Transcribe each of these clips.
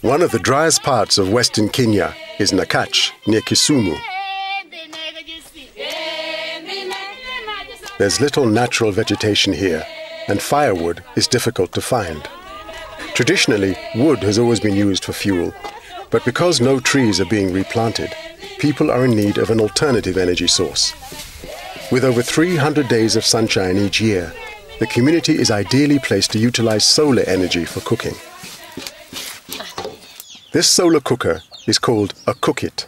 One of the driest parts of western Kenya is Nakach, near Kisumu. There's little natural vegetation here, and firewood is difficult to find. Traditionally, wood has always been used for fuel, but because no trees are being replanted, people are in need of an alternative energy source. With over 300 days of sunshine each year, the community is ideally placed to utilize solar energy for cooking. This solar cooker is called a cookit.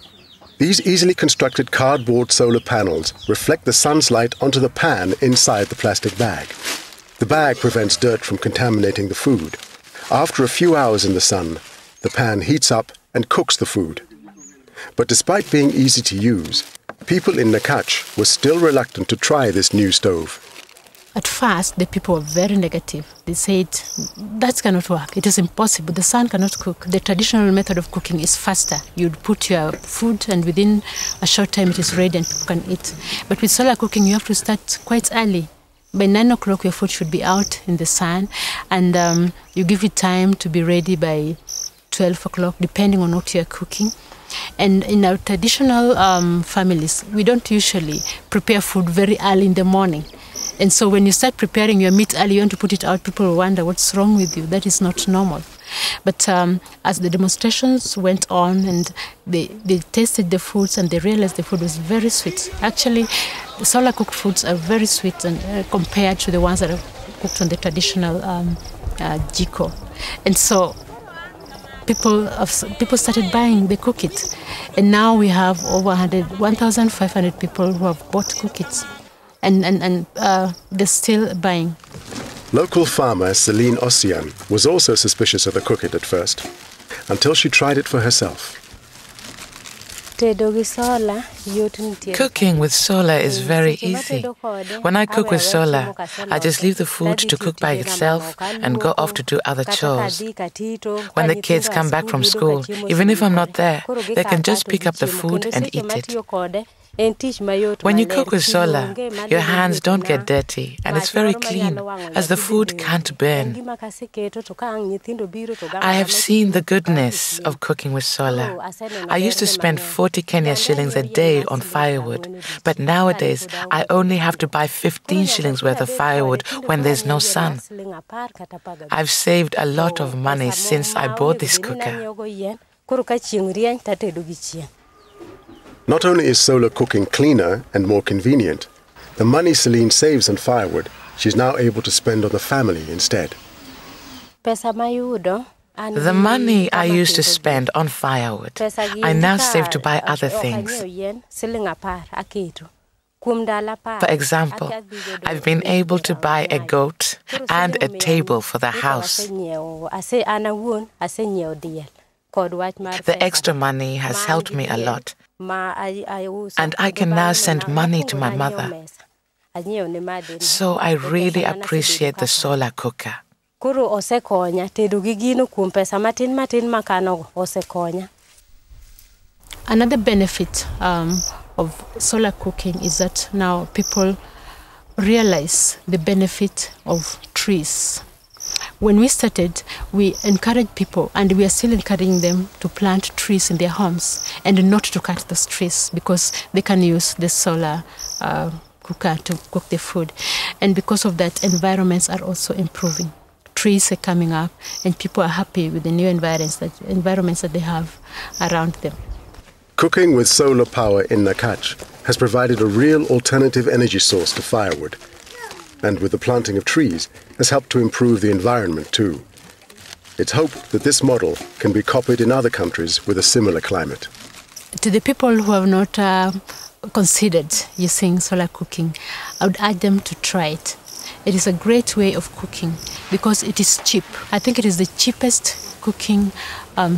These easily constructed cardboard solar panels reflect the sun's light onto the pan inside the plastic bag. The bag prevents dirt from contaminating the food. After a few hours in the sun, the pan heats up and cooks the food. But despite being easy to use, people in Nakach were still reluctant to try this new stove. At first, the people were very negative. They said, that cannot work. It is impossible. The sun cannot cook. The traditional method of cooking is faster. You'd put your food and within a short time it is ready and people can eat. But with solar cooking, you have to start quite early. By 9 o'clock, your food should be out in the sun, and you give it time to be ready by 12 o'clock, depending on what you're cooking. And in our traditional families, we don't usually prepare food very early in the morning. And so when you start preparing your meat early, you want to put it out, people will wonder what's wrong with you. That is not normal. But as the demonstrations went on and they tasted the foods and they realized the food was very sweet. Actually, the solar cooked foods are very sweet and compared to the ones that are cooked on the traditional jiko. And so people started buying the cookit. And now we have over 1,500 people who have bought cookits. And they're still buying. Local farmer Celine Ossian was also suspicious of the cookit at first, until she tried it for herself. Cooking with solar is very easy. When I cook with solar, I just leave the food to cook by itself and go off to do other chores. When the kids come back from school, even if I'm not there, they can just pick up the food and eat it. When you cook with solar, your hands don't get dirty and it's very clean, as the food can't burn. I have seen the goodness of cooking with solar. I used to spend 40 Kenya shillings a day on firewood, but nowadays I only have to buy 15 shillings worth of firewood when there's no sun. I've saved a lot of money since I bought this cooker. Not only is solar cooking cleaner and more convenient, the money Celine saves on firewood, she's now able to spend on the family instead. The money I used to spend on firewood, I now save to buy other things. For example, I've been able to buy a goat and a table for the house. The extra money has helped me a lot. And I can now send money to my mother. So I really appreciate the solar cooker. Another benefit of solar cooking is that now people realize the benefit of trees. When we started, we encouraged people, and we are still encouraging them to plant trees in their homes and not to cut those trees because they can use the solar cooker to cook the food. And because of that, environments are also improving. Trees are coming up and people are happy with the new environments that they have around them. Cooking with solar power in Nakach has provided a real alternative energy source to firewood. And with the planting of trees, has helped to improve the environment too. It's hoped that this model can be copied in other countries with a similar climate. To the people who have not considered using solar cooking, I would urge them to try it. It is a great way of cooking because it is cheap. I think it is the cheapest cooking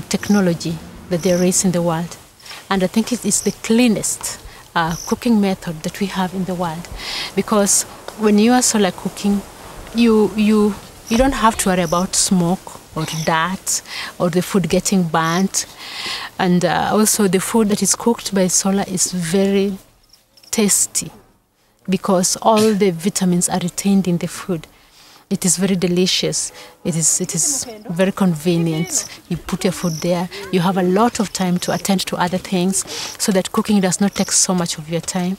technology that there is in the world. And I think it is the cleanest cooking method that we have in the world, because when you are solar cooking, you don't have to worry about smoke or dirt or the food getting burnt. And also the food that is cooked by solar is very tasty because all the vitamins are retained in the food. It is very delicious. It is very convenient. You put your food there. You have a lot of time to attend to other things, so that cooking does not take so much of your time.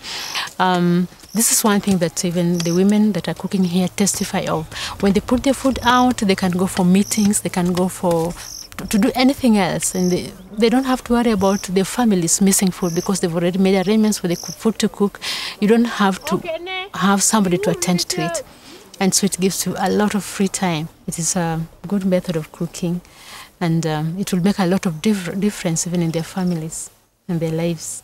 This is one thing that even the women that are cooking here testify of. When they put their food out, they can go for meetings, they can go to do anything else, and they don't have to worry about their families missing food because they've already made arrangements for the food to cook. You don't have to have somebody to attend to it. And so it gives you a lot of free time. It is a good method of cooking, and it will make a lot of difference even in their families and their lives.